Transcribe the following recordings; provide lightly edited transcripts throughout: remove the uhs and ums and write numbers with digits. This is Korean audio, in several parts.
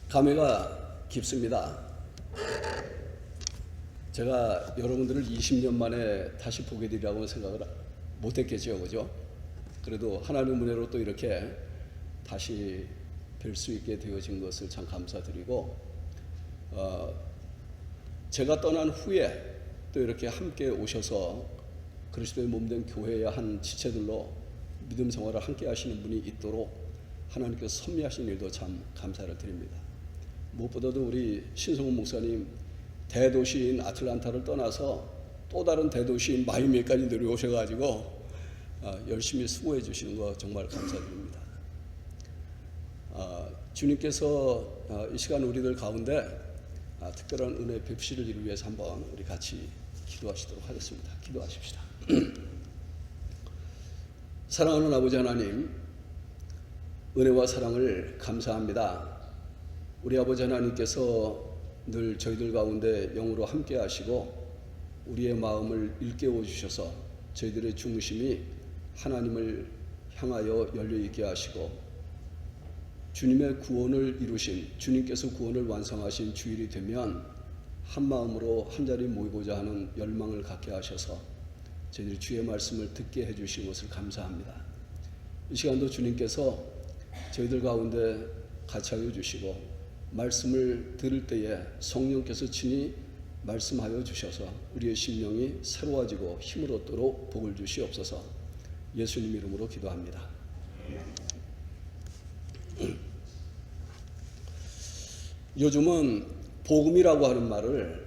감회가 깊습니다. 제가 여러분들을 20년 만에 다시 보게 되리라고 생각을 못했겠죠, 그죠? 그래도 하나님의 은혜로 또 이렇게 다시 뵐 수 있게 되어진 것을 참 감사드리고, 제가 떠난 후에 또 이렇게 함께 오셔서 그리스도의 몸된 교회의 한 지체들로 믿음 생활을 함께 하시는 분이 있도록 하나님께서 섭리하신 일도 참 감사를 드립니다. 무엇보다도 우리 신성훈 목사님 대도시인 아틀란타를 떠나서 또 다른 대도시인 마이애미까지 내려오셔가지고 열심히 수고해 주시는 거 정말 감사드립니다. 주님께서 이 시간 우리들 가운데 특별한 은혜 베푸시를 이루기 위해서 한번 우리 같이 기도하시도록 하겠습니다. 기도하십시다. 사랑하는 아버지 하나님, 은혜와 사랑을 감사합니다. 우리 아버지 하나님께서 늘 저희들 가운데 영으로 함께 하시고 우리의 마음을 일깨워 주셔서 저희들의 중심이 하나님을 향하여 열려있게 하시고 주님의 구원을 이루신, 주님께서 구원을 완성하신 주일이 되면 한 마음으로 한자리 모이고자 하는 열망을 갖게 하셔서 저희들이 주의 말씀을 듣게 해주신 것을 감사합니다. 이 시간도 주님께서 저희들 가운데 같이 하여 주시고 말씀을 들을 때에 성령께서 친히 말씀하여 주셔서 우리의 심령이 새로워지고 힘을 얻도록 복을 주시옵소서. 예수님 이름으로 기도합니다. 요즘은 복음이라고 하는 말을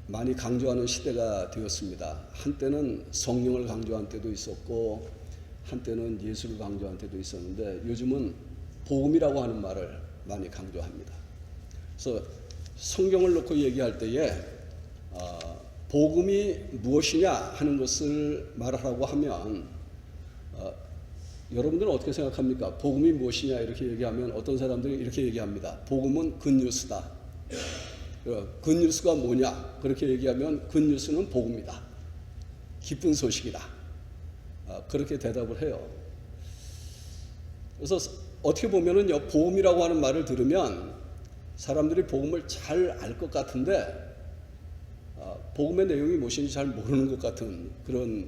많이 강조하는 시대가 되었습니다. 한때는 성령을 강조한 때도 있었고 한때는 예수를 강조한 때도 있었는데 요즘은 복음이라고 하는 말을 많이 강조합니다. 그래서 성경을 놓고 얘기할 때에 복음이 무엇이냐 하는 것을 말하라고 하면 여러분들은 어떻게 생각합니까? 복음이 무엇이냐 이렇게 얘기하면 어떤 사람들이 이렇게 얘기합니다. 복음은 굿뉴스다. 굿뉴스가 뭐냐? 그렇게 얘기하면 굿뉴스는 복음이다. 기쁜 소식이다. 그렇게 대답을 해요. 그래서 어떻게 보면은 복음이라고 하는 말을 들으면 사람들이 복음을 잘 알 것 같은데 복음의 내용이 무엇인지 잘 모르는 것 같은 그런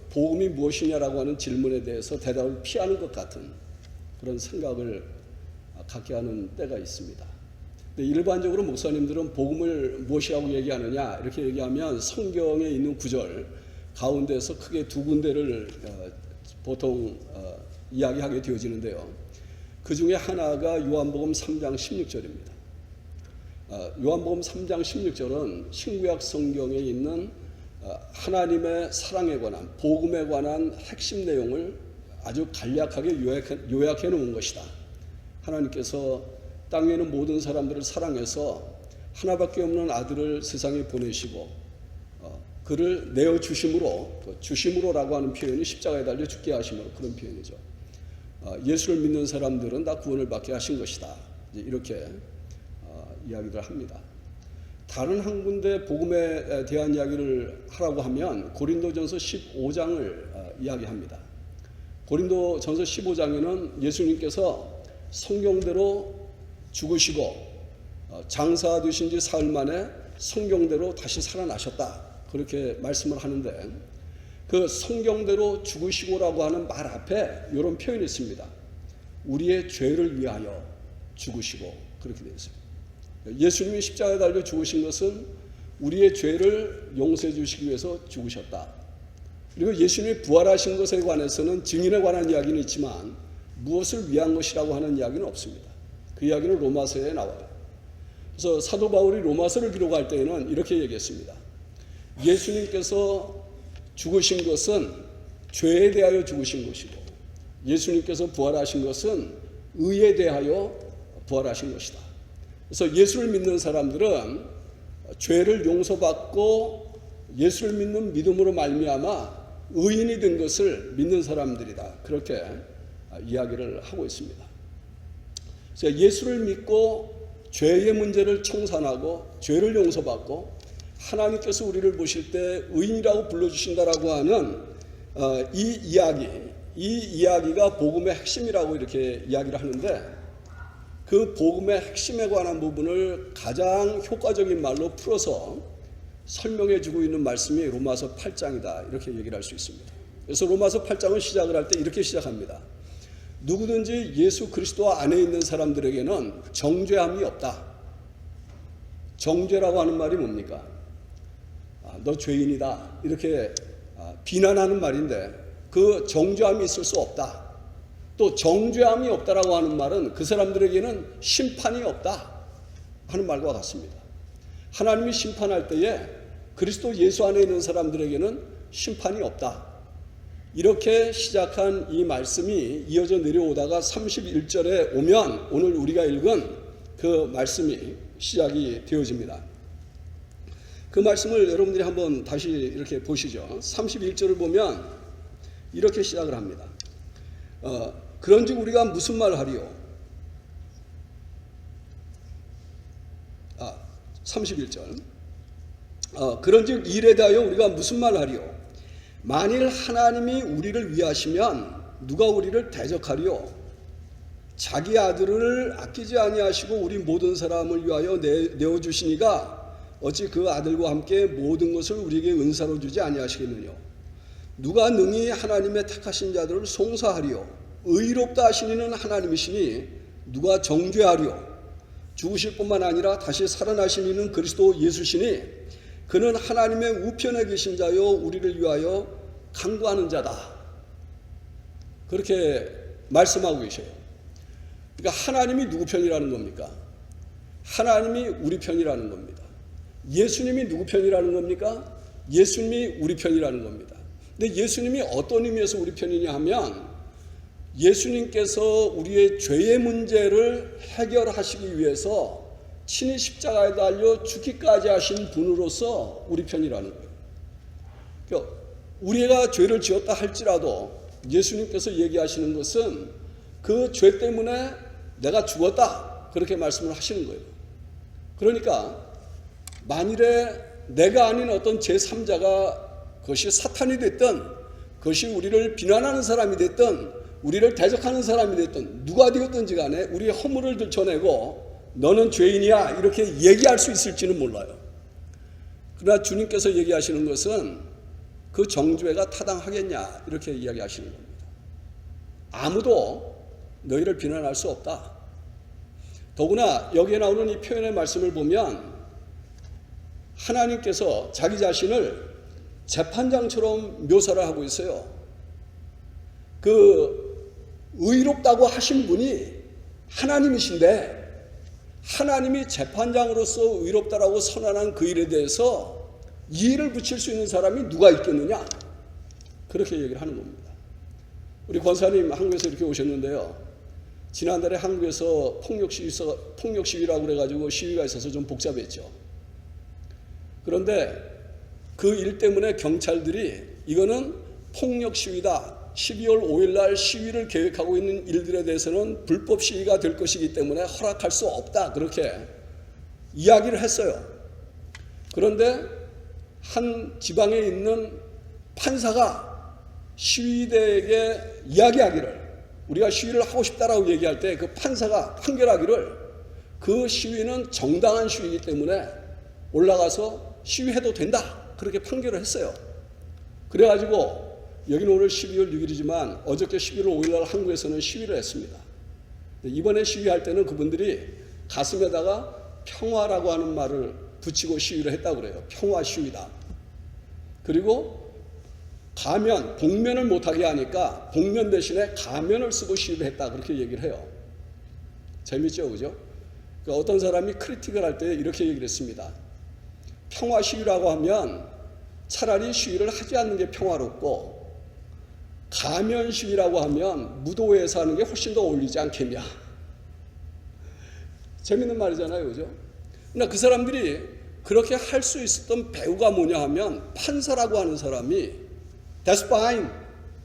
복음이 무엇이냐라고 하는 질문에 대해서 대답을 피하는 것 같은 그런 생각을 갖게 하는 때가 있습니다. 근데 일반적으로 목사님들은 복음을 무엇이라고 얘기하느냐 이렇게 얘기하면 성경에 있는 구절 가운데서 크게 두 군데를 보통 이야기하게 되어지는데요. 그 중에 하나가 요한복음 3장 16절입니다. 요한복음 3장 16절은 신구약 성경에 있는 하나님의 사랑에 관한, 복음에 관한 핵심 내용을 아주 간략하게 요약해 놓은 것이다. 하나님께서 땅에 있는 모든 사람들을 사랑해서 하나밖에 없는 아들을 세상에 보내시고 그를 내어주심으로, 주심으로라고 하는 표현이 십자가에 달려 죽게 하심으로 그런 표현이죠. 예수를 믿는 사람들은 다 구원을 받게 하신 것이다. 이렇게 이야기를 합니다. 다른 한 군데 복음에 대한 이야기를 하라고 하면 고린도전서 15장을 이야기합니다. 고린도전서 15장에는 예수님께서 성경대로 죽으시고 장사되신 지 사흘 만에 성경대로 다시 살아나셨다. 그렇게 말씀을 하는데 그 성경대로 죽으시고라고 하는 말 앞에 이런 표현이 있습니다. 우리의 죄를 위하여 죽으시고 그렇게 되어 있습니다. 예수님이 십자가에 달려 죽으신 것은 우리의 죄를 용서해 주시기 위해서 죽으셨다. 그리고 예수님이 부활하신 것에 관해서는 증인에 관한 이야기는 있지만 무엇을 위한 것이라고 하는 이야기는 없습니다. 그 이야기는 로마서에 나와요. 그래서 사도 바울이 로마서를 기록할 때에는 이렇게 얘기했습니다. 예수님께서 죽으신 것은 죄에 대하여 죽으신 것이고 예수님께서 부활하신 것은 의에 대하여 부활하신 것이다. 그래서 예수를 믿는 사람들은 죄를 용서받고 예수를 믿는 믿음으로 말미암아 의인이 된 것을 믿는 사람들이다. 그렇게 이야기를 하고 있습니다. 그래서 예수를 믿고 죄의 문제를 청산하고 죄를 용서받고 하나님께서 우리를 보실 때 의인이라고 불러주신다라고 하는 이 이야기가 복음의 핵심이라고 이렇게 이야기를 하는데 그 복음의 핵심에 관한 부분을 가장 효과적인 말로 풀어서 설명해 주고 있는 말씀이 로마서 8장이다. 이렇게 얘기를 할 수 있습니다. 그래서 로마서 8장을 시작을 할 때 이렇게 시작합니다. 누구든지 예수 그리스도 안에 있는 사람들에게는 정죄함이 없다. 정죄라고 하는 말이 뭡니까? 너 죄인이다. 이렇게 비난하는 말인데 그 정죄함이 있을 수 없다. 또 정죄함이 없다라고 하는 말은 그 사람들에게는 심판이 없다 하는 말과 같습니다. 하나님이 심판할 때에 그리스도 예수 안에 있는 사람들에게는 심판이 없다. 이렇게 시작한 이 말씀이 이어져 내려오다가 31절에 오면 오늘 우리가 읽은 그 말씀이 시작이 되어집니다. 그 말씀을 여러분들이 한번 다시 이렇게 보시죠. 31절을 보면 이렇게 시작을 합니다. 그런즉 우리가 무슨 말 하리요? 31절. 그런즉 이에 대하여 우리가 무슨 말 하리요? 만일 하나님이 우리를 위하시면 누가 우리를 대적하리요? 자기 아들을 아끼지 아니하시고 우리 모든 사람을 위하여 내어주시니가 어찌 그 아들과 함께 모든 것을 우리에게 은사로 주지 아니하시겠느냐? 누가 능히 하나님의 택하신 자들을 송사하리요? 의롭다 하신 이는 하나님이시니 누가 정죄하리요? 죽으실 뿐만 아니라 다시 살아나신 이는 그리스도 예수시니 그는 하나님의 우편에 계신 자요 우리를 위하여 간구하는 자다. 그렇게 말씀하고 계셔요. 그러니까 하나님이 누구 편이라는 겁니까? 하나님이 우리 편이라는 겁니다. 예수님이 누구 편이라는 겁니까? 예수님이 우리 편이라는 겁니다. 근데 예수님이 어떤 의미에서 우리 편이냐 하면 예수님께서 우리의 죄의 문제를 해결하시기 위해서 친히 십자가에 달려 죽기까지 하신 분으로서 우리 편이라는 거예요. 그러니까 우리가 죄를 지었다 할지라도 예수님께서 얘기하시는 것은 그 죄 때문에 내가 죽었다 그렇게 말씀을 하시는 거예요. 그러니까 만일에 내가 아닌 어떤 제3자가 그것이 사탄이 됐든 그것이 우리를 비난하는 사람이 됐든 우리를 대적하는 사람이 됐든 누가 되었든지 간에 우리의 허물을 들춰내고 너는 죄인이야 이렇게 얘기할 수 있을지는 몰라요. 그러나 주님께서 얘기하시는 것은 그 정죄가 타당하겠냐 이렇게 이야기하시는 겁니다. 아무도 너희를 비난할 수 없다. 더구나 여기에 나오는 이 표현의 말씀을 보면 하나님께서 자기 자신을 재판장처럼 묘사를 하고 있어요. 그 의롭다고 하신 분이 하나님이신데 하나님이 재판장으로서 의롭다라고 선언한 그 일에 대해서 이의를 붙일 수 있는 사람이 누가 있겠느냐? 그렇게 얘기를 하는 겁니다. 우리 권사님 한국에서 이렇게 오셨는데요. 지난달에 한국에서 폭력 시위라고 그래가지고 시위가 있어서 좀 복잡했죠. 그런데 그 일 때문에 경찰들이 이거는 폭력 시위다. 12월 5일 날 시위를 계획하고 있는 일들에 대해서는 불법 시위가 될 것이기 때문에 허락할 수 없다. 그렇게 이야기를 했어요. 그런데 한 지방에 있는 판사가 시위대에게 이야기하기를 우리가 시위를 하고 싶다라고 얘기할 때 그 판사가 판결하기를 그 시위는 정당한 시위이기 때문에 올라가서 시위해도 된다. 그렇게 판결을 했어요. 그래가지고 여기는 오늘 12월 6일이지만 어저께 11월 5일 날 한국에서는 시위를 했습니다. 이번에 시위할 때는 그분들이 가슴에다가 평화라고 하는 말을 붙이고 시위를 했다고 그래요. 평화 시위다. 그리고 가면, 복면을 못하게 하니까 복면 대신에 가면을 쓰고 시위를 했다. 그렇게 얘기를 해요. 재밌죠? 그죠? 그러니까 어떤 사람이 크리틱을 할 때 이렇게 얘기를 했습니다. 평화 시위라고 하면 차라리 시위를 하지 않는 게 평화롭고 가면 시위라고 하면 무도회에서 하는 게 훨씬 더 어울리지 않겠냐. 재밌는 말이잖아요. 그죠? 그러나 그 사람들이 그렇게 할 수 있었던 배우가 뭐냐 하면 판사라고 하는 사람이 That's fine.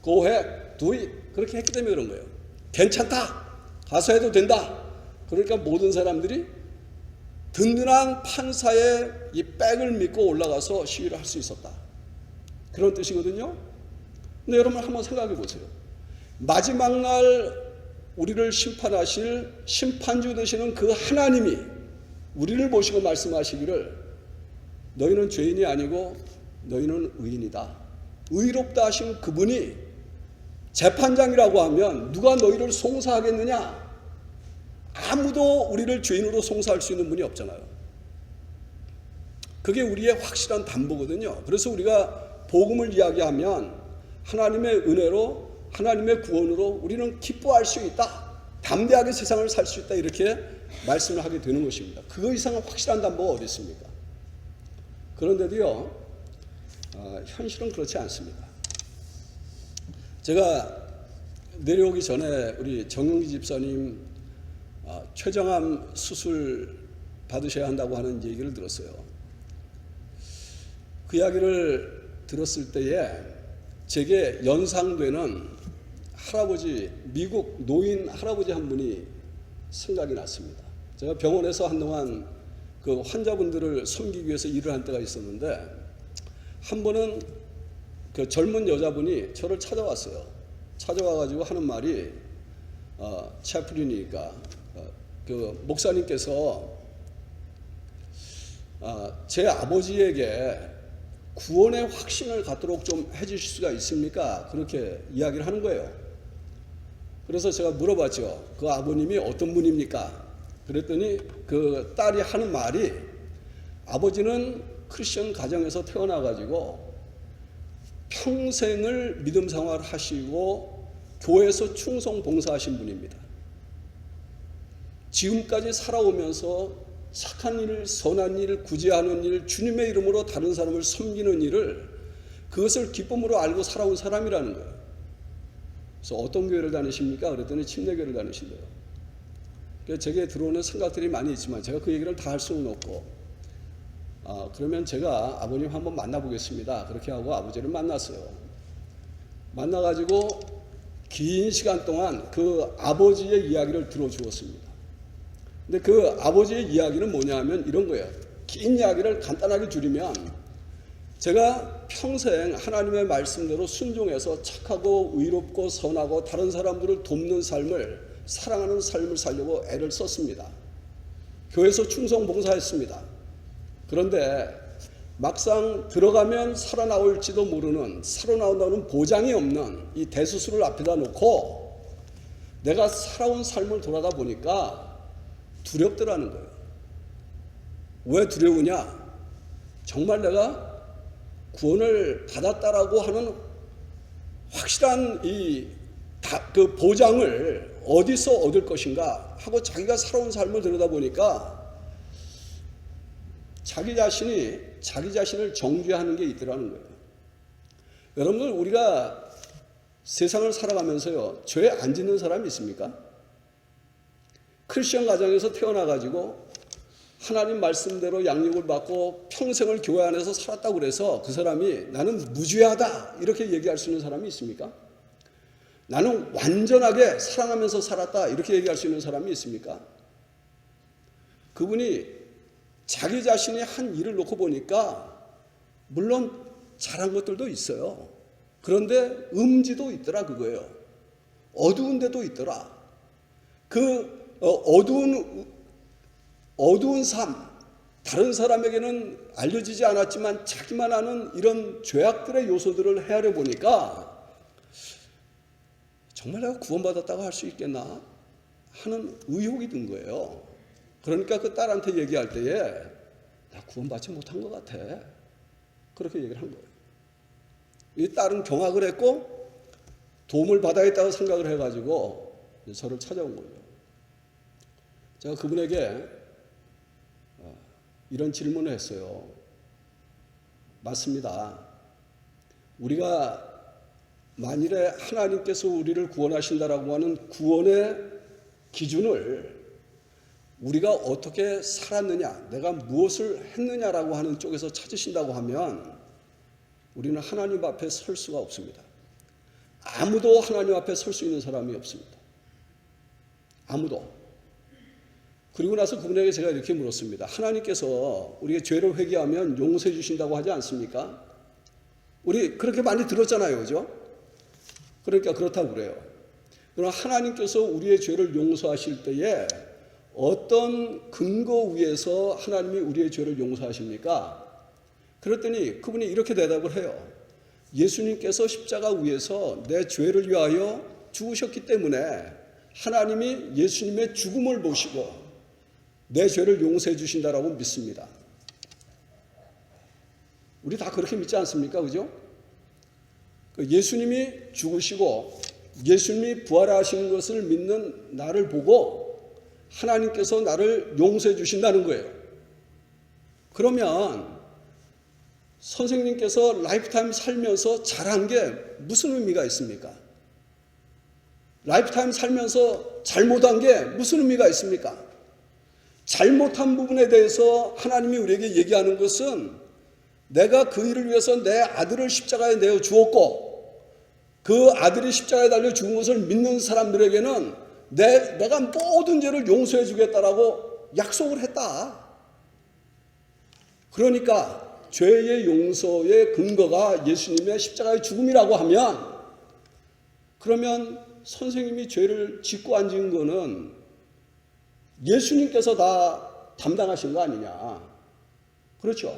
Go ahead. Do it. 그렇게 했기 때문에 그런 거예요. 괜찮다. 가서 해도 된다. 그러니까 모든 사람들이 든든한 판사의 이 백을 믿고 올라가서 시위를 할 수 있었다. 그런 뜻이거든요. 근데 여러분 한번 생각해 보세요. 마지막 날 우리를 심판하실 심판주 되시는 그 하나님이 우리를 보시고 말씀하시기를 너희는 죄인이 아니고 너희는 의인이다. 의롭다 하신 그분이 재판장이라고 하면 누가 너희를 송사하겠느냐? 아무도 우리를 죄인으로 송사할 수 있는 분이 없잖아요. 그게 우리의 확실한 담보거든요. 그래서 우리가 복음을 이야기하면 하나님의 은혜로 하나님의 구원으로 우리는 기뻐할 수 있다. 담대하게 세상을 살 수 있다. 이렇게 말씀을 하게 되는 것입니다. 그거 이상은 확실한 담보가 어디 있습니까? 그런데도요, 현실은 그렇지 않습니다. 제가 내려오기 전에 우리 정영기 집사님 췌장암 수술 받으셔야 한다고 하는 얘기를 들었어요. 그 이야기를 들었을 때에 제게 연상되는 할아버지, 미국 노인 할아버지 한 분이 생각이 났습니다. 제가 병원에서 한동안 그 환자분들을 섬기기 위해서 일을 한 때가 있었는데 한 번은 그 젊은 여자분이 저를 찾아왔어요. 찾아와가지고 하는 말이 채플린이니까 그 목사님께서 제 아버지에게 구원의 확신을 갖도록 좀 해주실 수가 있습니까? 그렇게 이야기를 하는 거예요. 그래서 제가 물어봤죠. 그 아버님이 어떤 분입니까? 그랬더니 그 딸이 하는 말이 아버지는 크리스천 가정에서 태어나가지고 평생을 믿음 생활 하시고 교회에서 충성 봉사하신 분입니다. 지금까지 살아오면서 착한 일, 선한 일, 구제하는 일, 주님의 이름으로 다른 사람을 섬기는 일을 그것을 기쁨으로 알고 살아온 사람이라는 거예요. 그래서 어떤 교회를 다니십니까? 그랬더니 침례교회를 다니신대요. 그래서 제게 들어오는 생각들이 많이 있지만 제가 그 얘기를 다 할 수는 없고 그러면 제가 아버님 한번 만나보겠습니다. 그렇게 하고 아버지를 만났어요. 만나가지고 긴 시간 동안 그 아버지의 이야기를 들어주었습니다. 근데 그 아버지의 이야기는 뭐냐 하면 이런 거예요. 긴 이야기를 간단하게 줄이면 제가 평생 하나님의 말씀대로 순종해서 착하고 의롭고 선하고 다른 사람들을 돕는 삶을 사랑하는 삶을 살려고 애를 썼습니다. 교회에서 충성 봉사했습니다. 그런데 막상 들어가면 살아나올지도 모르는 살아나온다는 보장이 없는 이 대수술을 앞에다 놓고 내가 살아온 삶을 돌아다 보니까 두렵더라는 거예요. 왜 두려우냐? 정말 내가 구원을 받았다라고 하는 확실한 그 보장을 어디서 얻을 것인가 하고 자기가 살아온 삶을 들여다보니까 자기 자신을 정죄하는 게 있더라는 거예요. 여러분들 우리가 세상을 살아가면서요, 죄 안 짓는 사람이 있습니까? 크리스천 가정에서 태어나가지고 하나님 말씀대로 양육을 받고 평생을 교회 안에서 살았다고 그래서 그 사람이 나는 무죄하다 이렇게 얘기할 수 있는 사람이 있습니까? 나는 완전하게 사랑하면서 살았다 이렇게 얘기할 수 있는 사람이 있습니까? 그분이 자기 자신이 한 일을 놓고 보니까 물론 잘한 것들도 있어요. 그런데 음지도 있더라 그거예요. 어두운 데도 있더라. 그 어두운 삶, 다른 사람에게는 알려지지 않았지만 자기만 아는 이런 죄악들의 요소들을 헤아려 보니까 정말 내가 구원받았다고 할 수 있겠나 하는 의혹이 든 거예요. 그러니까 그 딸한테 얘기할 때에 나 구원받지 못한 것 같아. 그렇게 얘기를 한 거예요. 이 딸은 경악을 했고 도움을 받아야겠다고 생각을 해가지고 저를 찾아온 거예요. 제가 그분에게 이런 질문을 했어요. 맞습니다. 우리가 만일에 하나님께서 우리를 구원하신다라고 하는 구원의 기준을 우리가 어떻게 살았느냐, 내가 무엇을 했느냐라고 하는 쪽에서 찾으신다고 하면 우리는 하나님 앞에 설 수가 없습니다. 아무도 하나님 앞에 설 수 있는 사람이 없습니다. 아무도. 그리고 나서 그분에게 제가 이렇게 물었습니다. 하나님께서 우리의 죄를 회개하면 용서해 주신다고 하지 않습니까? 우리 그렇게 많이 들었잖아요. 그죠? 그러니까 그렇다고 그래요. 그러나 하나님께서 우리의 죄를 용서하실 때에 어떤 근거 위에서 하나님이 우리의 죄를 용서하십니까? 그랬더니 그분이 이렇게 대답을 해요. 예수님께서 십자가 위에서 내 죄를 위하여 죽으셨기 때문에 하나님이 예수님의 죽음을 보시고 내 죄를 용서해 주신다라고 믿습니다. 우리 다 그렇게 믿지 않습니까? 그죠? 예수님이 죽으시고 예수님이 부활하신 것을 믿는 나를 보고 하나님께서 나를 용서해 주신다는 거예요. 그러면 선생님께서 라이프타임 살면서 잘한 게 무슨 의미가 있습니까? 라이프타임 살면서 잘못한 게 무슨 의미가 있습니까? 잘못한 부분에 대해서 하나님이 우리에게 얘기하는 것은 내가 그 일을 위해서 내 아들을 십자가에 내어 주었고 그 아들이 십자가에 달려 죽은 것을 믿는 사람들에게는 내가 모든 죄를 용서해 주겠다라고 약속을 했다. 그러니까 죄의 용서의 근거가 예수님의 십자가의 죽음이라고 하면 그러면 선생님이 죄를 짓고 안 지은 거는 예수님께서 다 담당하신 거 아니냐. 그렇죠.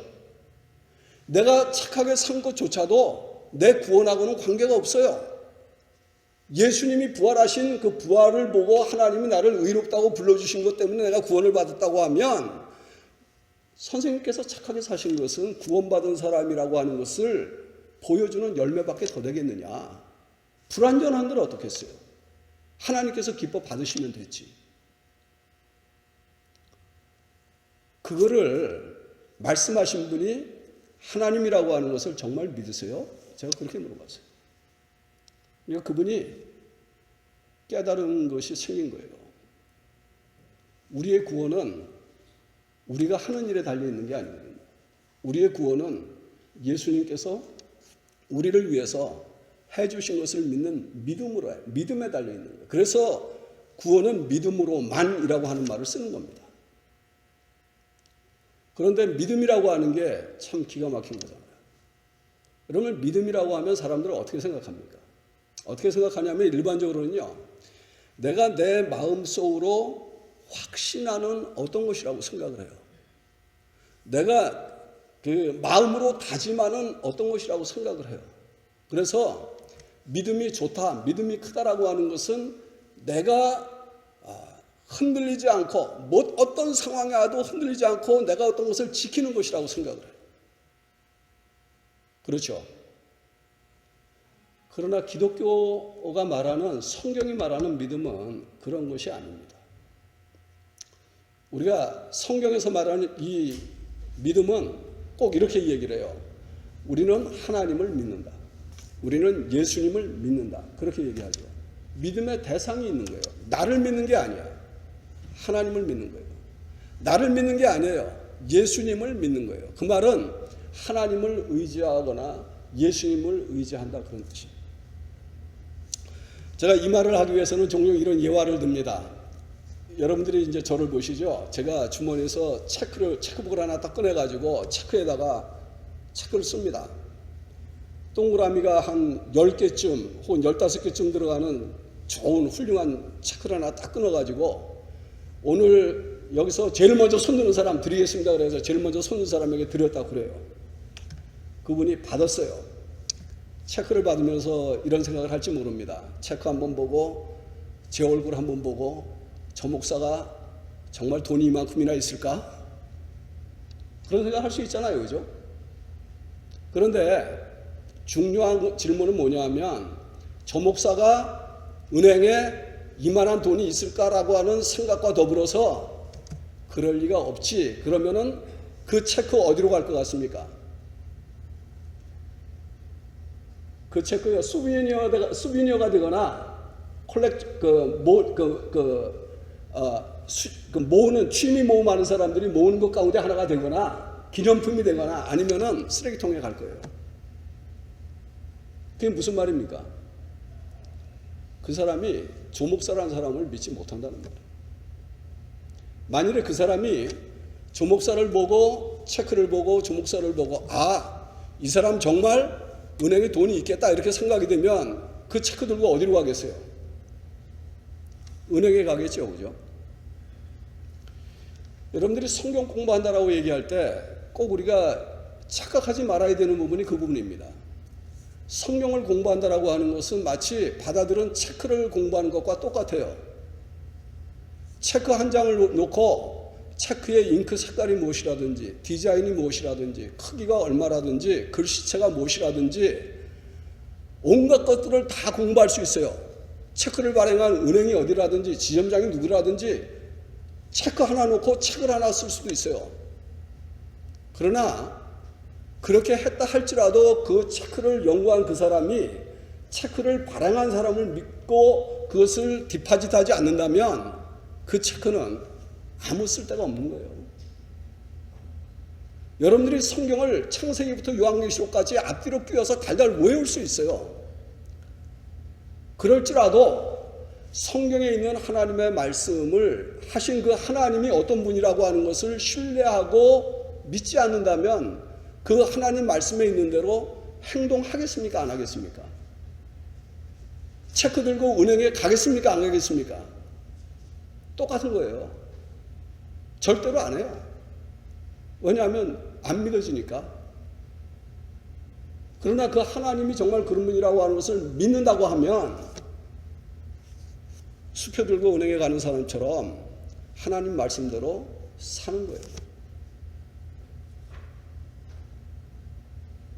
내가 착하게 산 것조차도 내 구원하고는 관계가 없어요. 예수님이 부활하신 그 부활을 보고 하나님이 나를 의롭다고 불러주신 것 때문에 내가 구원을 받았다고 하면 선생님께서 착하게 사신 것은 구원받은 사람이라고 하는 것을 보여주는 열매밖에 더 되겠느냐. 불완전한들 어떻겠어요? 하나님께서 기뻐 받으시면 됐지. 그거를 말씀하신 분이 하나님이라고 하는 것을 정말 믿으세요? 제가 그렇게 물어봤어요. 그러니까 그분이 깨달은 것이 생긴 거예요. 우리의 구원은 우리가 하는 일에 달려있는 게 아니거든요. 우리의 구원은 예수님께서 우리를 위해서 해주신 것을 믿는 믿음에 달려있는 거예요. 그래서 구원은 믿음으로만이라고 하는 말을 쓰는 겁니다. 그런데 믿음이라고 하는 게 참 기가 막힌 거잖아요. 그러면 믿음이라고 하면 사람들은 어떻게 생각합니까? 어떻게 생각하냐면 일반적으로는요. 내가 내 마음속으로 확신하는 어떤 것이라고 생각을 해요. 내가 그 마음으로 다짐하는 어떤 것이라고 생각을 해요. 그래서 믿음이 좋다, 믿음이 크다라고 하는 것은 내가 흔들리지 않고 어떤 상황에 와도 흔들리지 않고 내가 어떤 것을 지키는 것이라고 생각을 해요. 그렇죠. 그러나 기독교가 말하는 성경이 말하는 믿음은 그런 것이 아닙니다. 우리가 성경에서 말하는 이 믿음은 꼭 이렇게 얘기를 해요. 우리는 하나님을 믿는다. 우리는 예수님을 믿는다. 그렇게 얘기하죠. 믿음의 대상이 있는 거예요. 나를 믿는 게 아니야. 하나님을 믿는 거예요. 나를 믿는 게 아니에요. 예수님을 믿는 거예요. 그 말은 하나님을 의지하거나 예수님을 의지한다 그런 뜻이에요. 제가 이 말을 하기 위해서는 종종 이런 예화를 듭니다. 여러분들이 이제 저를 보시죠. 제가 주머니에서 체크북을 하나 딱 꺼내가지고 체크에다가 체크를 씁니다. 동그라미가 한 10개쯤 혹은 15개쯤 들어가는 좋은 훌륭한 체크를 하나 딱 끊어가지고 오늘 여기서 제일 먼저 손드는 사람 드리겠습니다. 그래서 제일 먼저 손든 사람에게 드렸다고 그래요. 그분이 받았어요. 체크를 받으면서 이런 생각을 할지 모릅니다. 체크 한번 보고 제 얼굴 한번 보고 저 목사가 정말 돈이 이만큼이나 있을까? 그런 생각 할 수 있잖아요. 그죠? 그런데 중요한 질문은 뭐냐 하면 저 목사가 은행에 이만한 돈이 있을까라고 하는 생각과 더불어서 그럴 리가 없지. 그러면은 그 체크 어디로 갈 것 같습니까? 그 체크가 수비니어가 되거나 모으는 취미 모음하는 사람들이 모으는 것 가운데 하나가 되거나 기념품이 되거나 아니면은 쓰레기통에 갈 거예요. 그게 무슨 말입니까? 그 사람이 조목사라는 사람을 믿지 못한다는 거예요. 만일에 그 사람이 조목사를 보고 체크를 보고 조목사를 보고 이 사람 정말 은행에 돈이 있겠다 이렇게 생각이 되면 그 체크 들고 어디로 가겠어요? 은행에 가겠죠, 그죠? 여러분들이 성경 공부한다라고 얘기할 때 꼭 우리가 착각하지 말아야 되는 부분이 그 부분입니다. 성경을 공부한다라고 하는 것은 마치 바다들은 체크를 공부하는 것과 똑같아요. 체크 한 장을 놓고 체크의 잉크 색깔이 무엇이라든지 디자인이 무엇이라든지 크기가 얼마라든지 글씨체가 무엇이라든지 온갖 것들을 다 공부할 수 있어요. 체크를 발행한 은행이 어디라든지 지점장이 누구라든지 체크 하나 놓고 책을 하나 쓸 수도 있어요. 그러나 그렇게 했다 할지라도 그 체크를 연구한 그 사람이 체크를 발행한 사람을 믿고 그것을 디파짓하지 않는다면 그 체크는 아무 쓸데가 없는 거예요. 여러분들이 성경을 창세기부터 요한계시록까지 앞뒤로 끼워서 달달 외울 수 있어요. 그럴지라도 성경에 있는 하나님의 말씀을 하신 그 하나님이 어떤 분이라고 하는 것을 신뢰하고 믿지 않는다면 그 하나님 말씀에 있는 대로 행동하겠습니까? 안 하겠습니까? 체크 들고 은행에 가겠습니까? 안 가겠습니까? 똑같은 거예요. 절대로 안 해요. 왜냐하면 안 믿어지니까. 그러나 그 하나님이 정말 그런 분이라고 하는 것을 믿는다고 하면 수표 들고 은행에 가는 사람처럼 하나님 말씀대로 사는 거예요.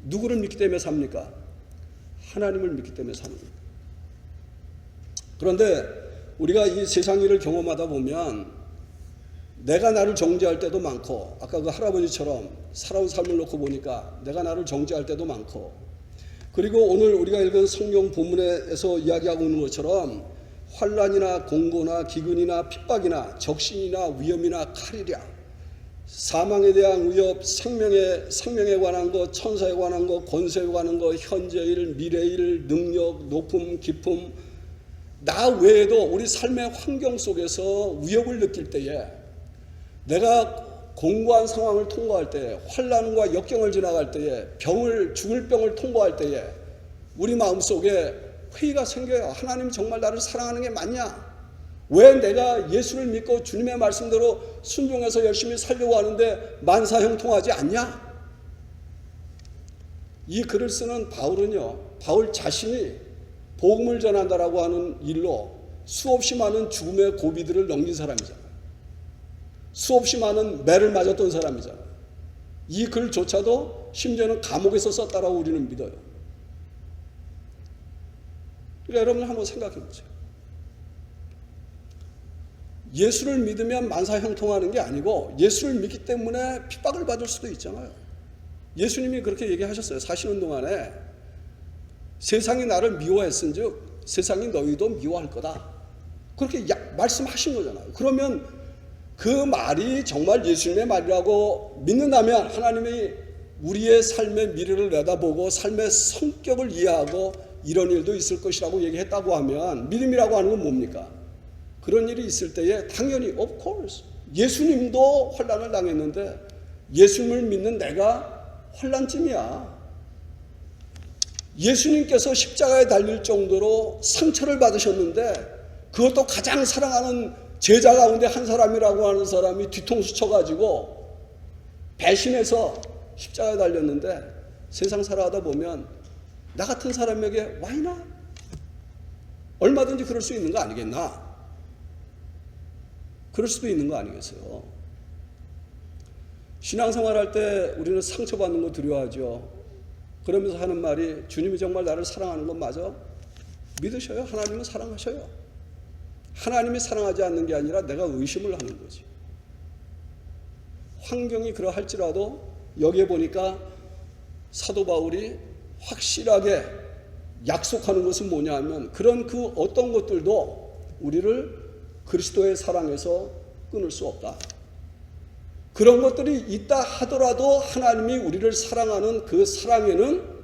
누구를 믿기 때문에 삽니까? 하나님을 믿기 때문에 사는 거예요. 그런데 우리가 이 세상 일을 경험하다 보면 내가 나를 정죄할 때도 많고, 아까 그 할아버지처럼 살아온 삶을 놓고 보니까 내가 나를 정죄할 때도 많고, 그리고 오늘 우리가 읽은 성경 본문에서 이야기하고 있는 것처럼 환난이나 공고나 기근이나 핍박이나 적신이나 위험이나 칼이랴, 사망에 대한 위협, 생명에 관한 것, 천사에 관한 것, 권세에 관한 것, 현재일, 미래일, 능력, 높음, 깊음, 나 외에도 우리 삶의 환경 속에서 위협을 느낄 때에, 내가 공고한 상황을 통과할 때에, 환난과 역경을 지나갈 때에, 죽을 병을 통과할 때에 우리 마음속에 회의가 생겨요. 하나님 정말 나를 사랑하는 게 맞냐? 왜 내가 예수를 믿고 주님의 말씀대로 순종해서 열심히 살려고 하는데 만사형통하지 않냐? 이 글을 쓰는 바울은요, 바울 자신이 복음을 전한다라고 하는 일로 수없이 많은 죽음의 고비들을 넘긴 사람이잖아요. 수없이 많은 매를 맞았던 사람이잖아요. 이 글조차도 심지어는 감옥에서 썼다라고 우리는 믿어요. 그러니까 여러분 한번 생각해 보세요. 예수를 믿으면 만사형통하는 게 아니고 예수를 믿기 때문에 핍박을 받을 수도 있잖아요. 예수님이 그렇게 얘기하셨어요. 사시는 동안에 세상이 나를 미워했은즉 세상이 너희도 미워할 거다. 그렇게 말씀하신 거잖아요. 그러면 그 말이 정말 예수님의 말이라고 믿는다면 하나님이 우리의 삶의 미래를 내다보고 삶의 성격을 이해하고 이런 일도 있을 것이라고 얘기했다고 하면 믿음이라고 하는 건 뭡니까? 그런 일이 있을 때에 당연히 of course 예수님도 환난을 당했는데 예수님을 믿는 내가 환난쯤이야. 예수님께서 십자가에 달릴 정도로 상처를 받으셨는데 그것도 가장 사랑하는 제자 가운데 한 사람이라고 하는 사람이 뒤통수 쳐가지고 배신해서 십자가에 달렸는데 세상 살아가다 보면 나 같은 사람에게 why not? 얼마든지 그럴 수 있는 거 아니겠나? 그럴 수도 있는 거 아니겠어요? 신앙생활 할 때 우리는 상처받는 거 두려워하죠. 그러면서 하는 말이 주님이 정말 나를 사랑하는 건 맞아? 믿으셔요. 하나님은 사랑하셔요. 하나님이 사랑하지 않는 게 아니라 내가 의심을 하는 거지. 환경이 그러할지라도 여기에 보니까 사도 바울이 확실하게 약속하는 것은 뭐냐 하면 그런 그 어떤 것들도 우리를 그리스도의 사랑에서 끊을 수 없다. 그런 것들이 있다 하더라도 하나님이 우리를 사랑하는 그 사랑에는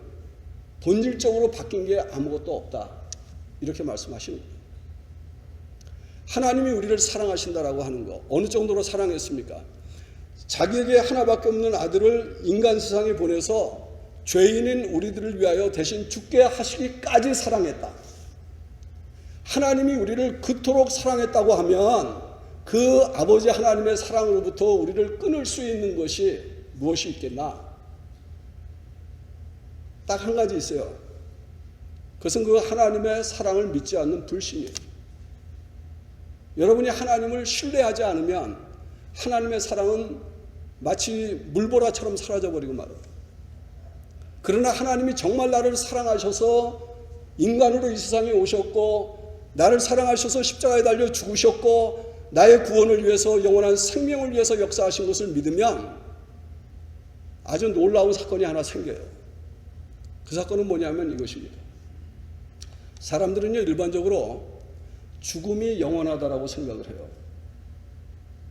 본질적으로 바뀐 게 아무것도 없다. 이렇게 말씀하시는 거예요. 하나님이 우리를 사랑하신다라고 하는 거 어느 정도로 사랑했습니까? 자기에게 하나밖에 없는 아들을 인간 세상에 보내서 죄인인 우리들을 위하여 대신 죽게 하시기까지 사랑했다. 하나님이 우리를 그토록 사랑했다고 하면 그 아버지 하나님의 사랑으로부터 우리를 끊을 수 있는 것이 무엇이 있겠나? 딱 한 가지 있어요. 그것은 그 하나님의 사랑을 믿지 않는 불신이에요. 여러분이 하나님을 신뢰하지 않으면 하나님의 사랑은 마치 물보라처럼 사라져버리고 말아요. 그러나 하나님이 정말 나를 사랑하셔서 인간으로 이 세상에 오셨고 나를 사랑하셔서 십자가에 달려 죽으셨고 나의 구원을 위해서 영원한 생명을 위해서 역사하신 것을 믿으면 아주 놀라운 사건이 하나 생겨요. 그 사건은 뭐냐면 이것입니다. 사람들은요 일반적으로 죽음이 영원하다라고 생각을 해요.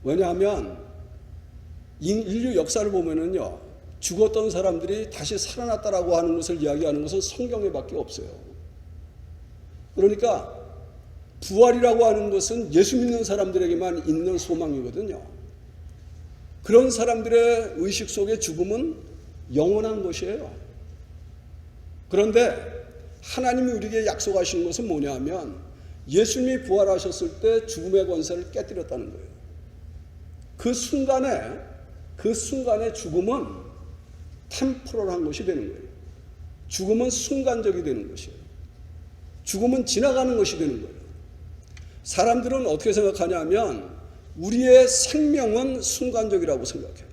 왜냐하면 인류 역사를 보면은요 죽었던 사람들이 다시 살아났다라고 하는 것을 이야기하는 것은 성경에밖에 없어요. 그러니까 부활이라고 하는 것은 예수 믿는 사람들에게만 있는 소망이거든요. 그런 사람들의 의식 속에 죽음은 영원한 것이에요. 그런데 하나님이 우리에게 약속하신 것은 뭐냐 하면 예수님이 부활하셨을 때 죽음의 권세를 깨뜨렸다는 거예요. 그 순간에 죽음은 템포럴한 것이 되는 거예요. 죽음은 순간적이 되는 것이에요. 죽음은 지나가는 것이 되는 거예요. 사람들은 어떻게 생각하냐면 우리의 생명은 순간적이라고 생각해요.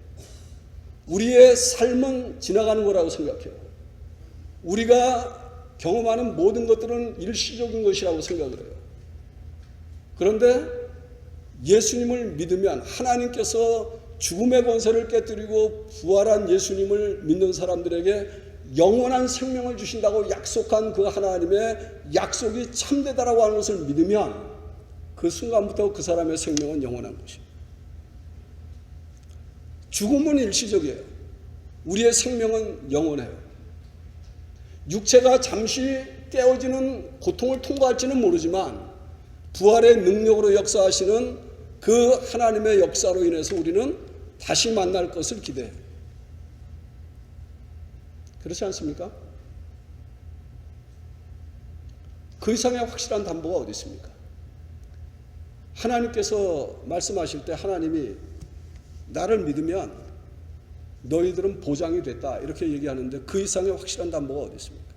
우리의 삶은 지나가는 거라고 생각해요. 우리가 경험하는 모든 것들은 일시적인 것이라고 생각을 해요. 그런데 예수님을 믿으면 하나님께서 죽음의 권세를 깨뜨리고 부활한 예수님을 믿는 사람들에게 영원한 생명을 주신다고 약속한 그 하나님의 약속이 참되다라고 하는 것을 믿으면 그 순간부터 그 사람의 생명은 영원한 것입니다. 죽음은 일시적이에요. 우리의 생명은 영원해요. 육체가 잠시 깨어지는 고통을 통과할지는 모르지만 부활의 능력으로 역사하시는 그 하나님의 역사로 인해서 우리는 다시 만날 것을 기대해요. 그렇지 않습니까? 그 이상의 확실한 담보가 어디 있습니까? 하나님께서 말씀하실 때 하나님이 나를 믿으면 너희들은 보장이 됐다 이렇게 얘기하는데 그 이상의 확실한 담보가 어디 있습니까?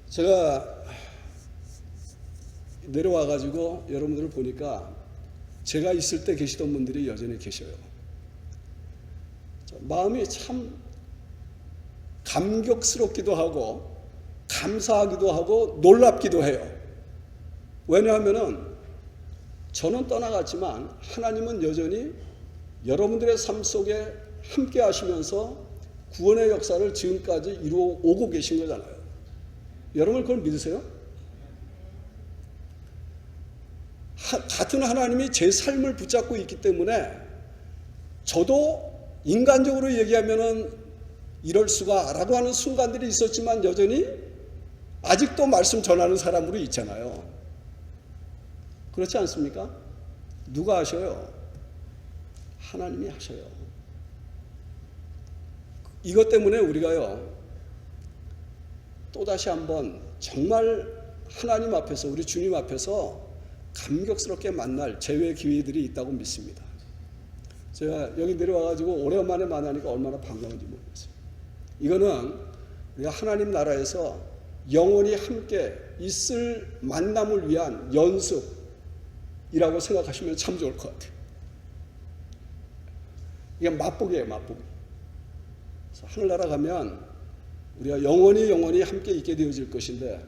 제가 내려와 가지고 여러분들을 보니까 제가 있을 때 계시던 분들이 여전히 계셔요. 마음이 참 감격스럽기도 하고 감사하기도 하고 놀랍기도 해요. 왜냐하면은 저는 떠나갔지만 하나님은 여전히 여러분들의 삶 속에 함께 하시면서 구원의 역사를 지금까지 이루어 오고 계신 거잖아요. 여러분 그걸 믿으세요? 같은 하나님이 제 삶을 붙잡고 있기 때문에 저도 인간적으로 얘기하면은 이럴 수가 라고 하는 순간들이 있었지만 여전히 아직도 말씀 전하는 사람으로 있잖아요. 그렇지 않습니까? 누가 하셔요? 하나님이 하셔요. 이것 때문에 우리가요 또다시 한번 정말 하나님 앞에서 우리 주님 앞에서 감격스럽게 만날 재회 기회들이 있다고 믿습니다. 제가 여기 내려와가지고 오래간만에 만나니까 얼마나 반가운지 모르겠어요. 이거는 우리가 하나님 나라에서 영원히 함께 있을 만남을 위한 연습이라고 생각하시면 참 좋을 것 같아요. 이게 맛보기예요, 맛보기. 그래서 하늘나라 가면 우리가 영원히 함께 있게 되어질 것인데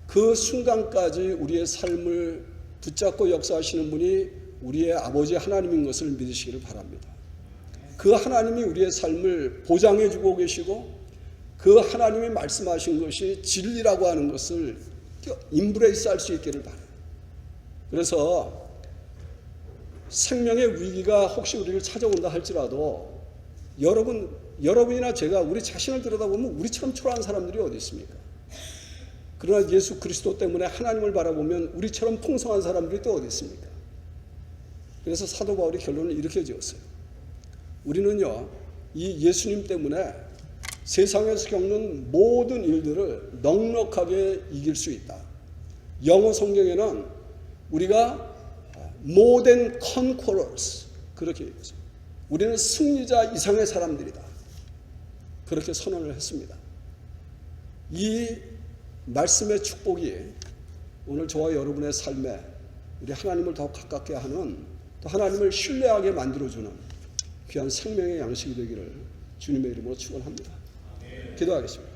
그 순간까지 우리의 삶을 붙잡고 역사하시는 분이 우리의 아버지 하나님인 것을 믿으시기를 바랍니다. 그 하나님이 우리의 삶을 보장해주고 계시고 그 하나님이 말씀하신 것이 진리라고 하는 것을 임브레이스 할 수 있기를 바라요. 그래서 생명의 위기가 혹시 우리를 찾아온다 할지라도 여러분이나 제가 우리 자신을 들여다보면 우리처럼 초라한 사람들이 어디 있습니까? 그러나 예수 그리스도 때문에 하나님을 바라보면 우리처럼 풍성한 사람들이 또 어디 있습니까? 그래서 사도 바울이 결론을 이렇게 지었어요. 우리는요 이 예수님 때문에 세상에서 겪는 모든 일들을 넉넉하게 이길 수 있다. 영어 성경에는 우리가 more than conquerors 그렇게 얘기했어요. 우리는 승리자 이상의 사람들이다. 그렇게 선언을 했습니다. 이 말씀의 축복이 오늘 저와 여러분의 삶에 우리 하나님을 더 가깝게 하는, 또 하나님을 신뢰하게 만들어주는 귀한 생명의 양식이 되기를 주님의 이름으로 축원합니다. 기도하겠습니다.